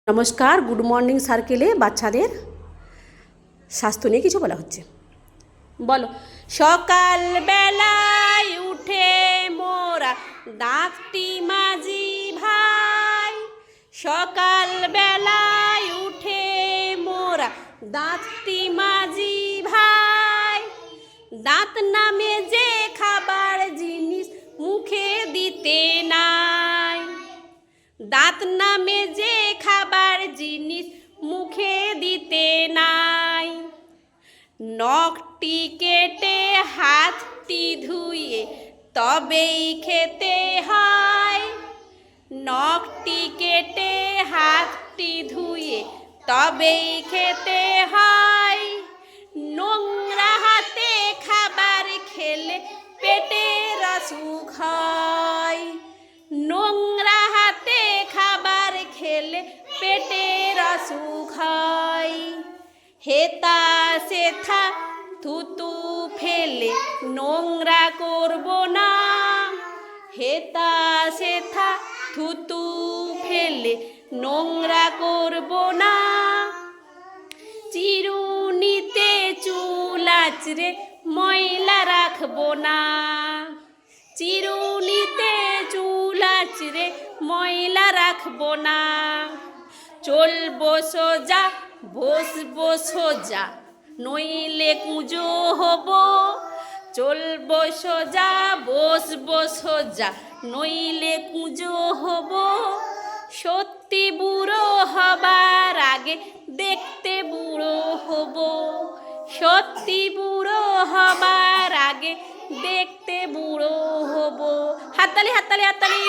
নমস্কার, good morning সার্কেলে বাচ্চাদের স্বাস্থ্য নিয়ে কিছু বলা হচ্ছে। বলো, সকাল বেলায় উঠে মোরা দাঁতটি মাজি ভাই। সকাল বেলায় উঠে মোরা দাঁতটি মাজি ভাই। দাঁত নামে যে খাবার জিনিস মুখে দিতে নাই। দাঁত নামে যে খাবার জিনিস মুখে দিতে নাই। নখটি কেটে হাতটি ধুয়ে তবেই খেতে হয়। নখটি কেটে হাতটি ধুয়ে তবেই খেতে হয়। নোংরা হাতে খাবার খেলে পেটের অসুখ হয়। নোংরা হাতে খাবার খেলে পেটের অসুখ হয়। হেতা সেথা থুতু ফেলে নোংরা করব না। হেতা সেথা থুতু ফেলে নোংরা করব না। চিরুনিতে চুল আঁচড়ে ময়লা রাখবো না। চিরুনিতে চুল আঁচড়ে ময়লা রাখবো না। চলবো সোজা বসবো সোজা নইলে কুঁজো হব। চলবো সোজা বসবো সোজা নইলে কুঁজো হব। সত্যি বুড়ো হবার আগে দেখতে বুড়ো হব। সত্যি বুড়ো হবার আগে দেখতে বুড়ো হব। হাততালি হাততালি হাততালি।